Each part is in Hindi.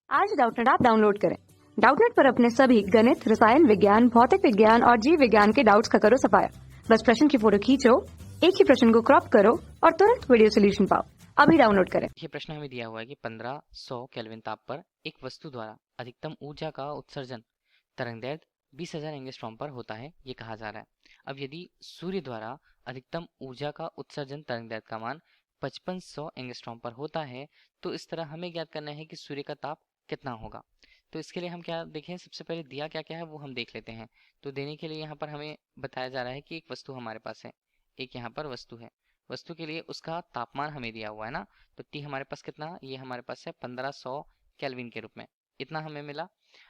आज डाउटनेट ऐप डाउनलोड करें। डाउटनेट पर अपने सभी गणित, रसायन विज्ञान, भौतिक विज्ञान और जीव विज्ञान के डाउट्स का करो सफाया। बस प्रश्न की फोटो खींचो, एक ही प्रश्न को क्रॉप करो और तुरंत वीडियो सोल्यूशन पाओ। अभी डाउनलोड करें। ये प्रश्न हमें दिया हुआ है कि 1500 केल्विन ताप पर एक वस्तु द्वारा अधिकतम ऊर्जा का उत्सर्जन तरंगदैर्घ्य 20,000 एंगस्ट्रॉम पर होता है, ये कहा जा रहा है। अब यदि सूर्य द्वारा अधिकतम ऊर्जा का उत्सर्जन तरंगदैर्घ्य का मान 5500 एंगस्ट्रॉम पर होता है, तो इस तरह हमें ज्ञात करना है कि सूर्य का ताप कितना होगा। तो इसके लिए हम क्या देखें, सबसे पहले दिया क्या क्या है वो हम देख लेते हैं। तो देने के लिए यहाँ पर हमें बताया जा रहा है कि एक वस्तु हमारे पास है, एक यहाँ पर वस्तु है। वस्तु के लिए उसका तापमान हमें दिया हुआ है ना, तो टी हमारे पास कितना, ये हमारे पास है 1500 केल्विन के रूप में, इतना हमें मिला।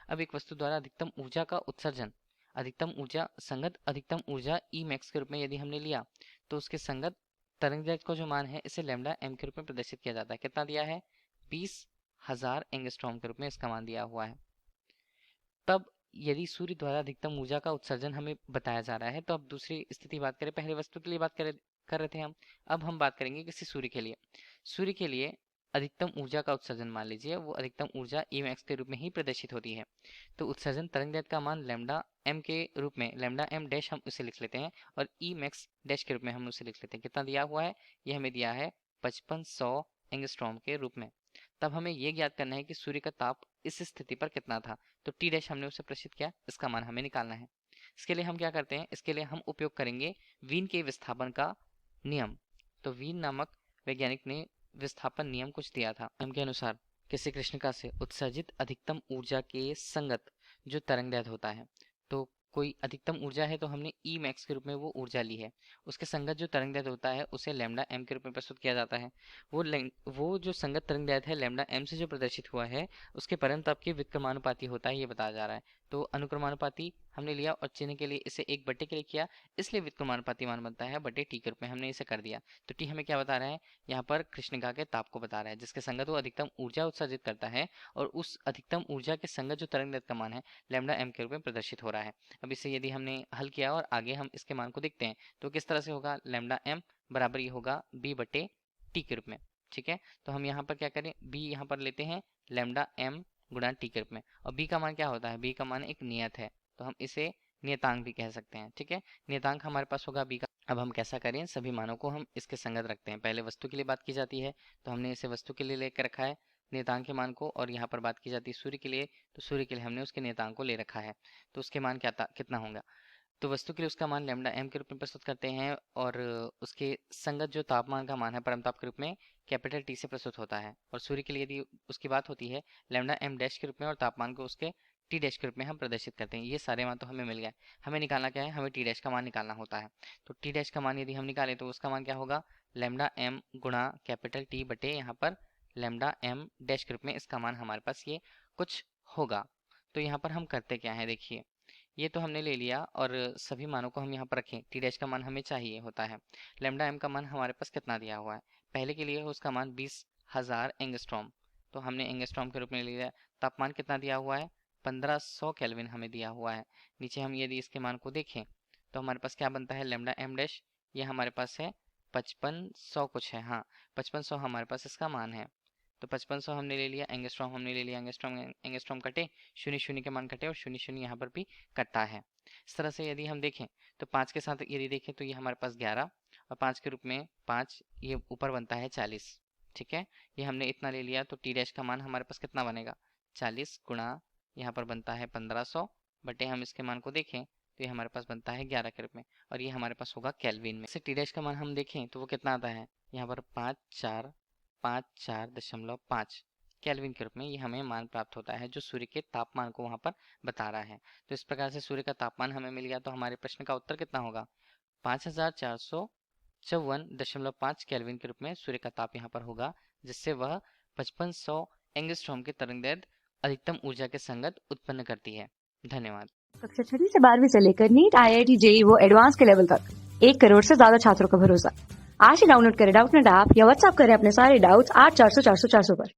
अब एक वस्तु द्वारा अधिकतम ऊर्जा का उत्सर्जन, अधिकतम ऊर्जा संगत अधिकतम ऊर्जा ई मैक्स के रूप में यदि हमने लिया, तो उसके संगत तरंगदैर्घ्य का जो मान है इसे लैम्डा एम के रूप में प्रदर्शित किया जाता है। कितना दिया है, 20,000 एंगस्ट्रॉम के रूप में इसका मान दिया हुआ है। तब यदि सूर्य द्वारा अधिकतम ऊर्जा का उत्सर्जन हमें बताया जा रहा है, तो अब दूसरी स्थिति बात करें, पहले वस्तु के लिए बात कर रहे थे हम, अब हम बात करेंगे किसी सूर्य के लिए। सूर्य के लिए अधिकतम ऊर्जा का उत्सर्जन मान लीजिए वो अधिकतम ऊर्जा ई मैक्स के रूप में ही प्रदर्शित होती है। तो उत्सर्जन तरंगदैर्घ्य का मान लैम्डा एम के रूप में, लैम्डा एम डैश हम उसे लिख लेते हैं और ई मैक्स डैश के रूप में हम उसे लिख लेते हैं। कितना दिया हुआ है, ये हमें दिया है 5500 एंगस्ट्रॉम के रूप में। तब हमें ये ज्ञात करना है कि सूर्य का ताप इस स्थिति पर कितना था, तो टी डैश हमने उसे प्रदर्शित किया, इसका मान हमें निकालना है। इसके लिए हम क्या करते हैं, इसके लिए हम उपयोग करेंगे वीन के विस्थापन का नियम। तो वीन नामक वैज्ञानिक ने विस्थापन नियम कुछ दिया था। नियम के अनुसार किसी कृष्णिका से उत्सर्जित अधिकतम ऊर्जा के संगत जो तरंगदैर्घ्य होता है, तो कोई अधिकतम ऊर्जा है तो हमने ई मैक्स के रूप में वो ऊर्जा ली है, उसके संगत जो तरंगदैर्घ्य होता है उसे लैम्डा एम के रूप में प्रस्तुत किया जाता है। वो जो संगत तरंगदैर्घ्य है लैम्डा एम से जो प्रदर्शित हुआ है उसके परंताप के व्युत्क्रमानुपाती होता है, ये बताया जा रहा है। तो अनुक्रमानुपाती हमने लिया और चिन्ह के लिए इसे एक बटे के लिए किया, इसलिए व्युत्क्रमानुपाती मान बनता है बटे टी के रूप में, हमने इसे कर दिया। तो टी हमें क्या बता रहा है, यहाँ पर कृष्णिका के ताप को बता रहा है जिसके संगत वो अधिकतम ऊर्जा उत्सर्जित करता है, और उस अधिकतम ऊर्जा के संगत जो तरंगदैर्घ्य का मान है लैम्डा एम के रूप में प्रदर्शित हो रहा है। अब इसे यदि हमने हल किया और आगे हम इसके मान को देखते हैं तो किस तरह से होगा, लैम्डा एम बराबर ये होगा बी बटे टी के रूप में। ठीक है, तो हम यहाँ पर क्या करें, बी यहाँ पर लेते हैं लैम्डा एम गुणा टी के रूप में, और बी का मान क्या होता है, बी का मान एक नियत है, तो हम इसे नियतांक भी कह सकते हैं। ठीक है, नियतांक हमारे पास होगा बी का। अब हम कैसा करें, सभी मानों को हम इसके संगत रखते हैं। पहले वस्तु के लिए बात की जाती है तो हमने इसे वस्तु के लिए लेकर रखा है नियतांक के मान को, और यहाँ पर बात की जाती है सूर्य के लिए, तो सूर्य के लिए हमने उसके नियतांक को ले रखा है। तो उसके मान क्या कितना होगा, तो वस्तु के लिए उसका मान लैम्डा एम के रूप में प्रस्तुत करते हैं, और उसके संगत जो तापमान का मान है परमताप के रूप में कैपिटल टी से प्रस्तुत होता है। और सूर्य के लिए यदि उसकी बात होती है लैम्डा एम डैश के रूप में, और तापमान को उसके टी डैश के रूप में हम प्रदर्शित करते हैं। ये सारे मान तो हमें मिल गए, हमें निकालना क्या है, हमें टी डैश का मान निकालना होता है। तो टी डैश का मान यदि हम निकालें तो उसका मान क्या होगा, लैम्डा एम गुणा कैपिटल टी बटे यहाँ पर लैम्डा एम डैश के रूप में, इसका मान हमारे पास ये कुछ होगा। तो यहाँ पर हम करते क्या है, देखिए ये तो हमने ले लिया और सभी मानों को हम यहाँ पर रखें। टी डैश का मान हमें चाहिए होता है, लैम्डा एम का मान हमारे पास कितना दिया हुआ है, पहले के लिए उसका मान 20,000 एंगस्ट्रॉम, तो हमने एंगस्ट्रॉम के रूप में ले लिया। तापमान कितना दिया हुआ है, 1500 केल्विन हमें दिया हुआ है। नीचे हम यदि इसके मान को देखें तो हमारे पास क्या बनता है, लैम्डा एम डैश ये हमारे पास है 5500 कुछ है, हाँ 5500 हमारे पास इसका मान है। तो 5500 हमने ले लिया, एंगस्ट्रॉम हमने ले लिया, एंगस्ट्रॉम कटे, शून्य शून्य के मान कटे और शून्य शून्य यहाँ पर भी कटता है। इस तरह से यदि हम देखें तो 5 के साथ यदि देखें तो ये हमारे पास 11, और 5 के रूप में 5 ये ऊपर बनता है 40। ठीक है, ये हमने इतना ले लिया, तो टी डैश का मान हमारे पास कितना बनेगा, 40 गुणा यहाँ पर बनता है 1500 बटे हम इसके मान को देखें तो ये हमारे पास बनता है 11 के रूप में, और ये हमारे पास होगा केल्विन में। इसे टी डैश का मान हम देखें तो वो कितना आता है, यहाँ पर 54.5 केल्विन के रूप में ये हमें मान प्राप्त होता है, जो सूर्य के तापमान को वहाँ पर बता रहा है। तो इस प्रकार से सूर्य का तापमान हमें मिल गया, तो हमारे प्रश्न का उत्तर कितना होगा, 5454.5 केल्विन के रूप में सूर्य का ताप यहाँ पर होगा, जिससे वह 5500 एंगस्ट्रॉम के तरंगदैर्घ्य अधिकतम ऊर्जा के संगत उत्पन्न करती है। धन्यवाद। कक्षा 6 से 12वीं से लेकर नीट, IIT, JEE वो एडवांस के लेवल तक 1 करोड़ से ज्यादा छात्रों का भरोसा। आज ही डाउनलोड करें डाउटनेट ऐप या व्हाट्सएप करें अपने सारे डाउट्स 8400 400 400 पर।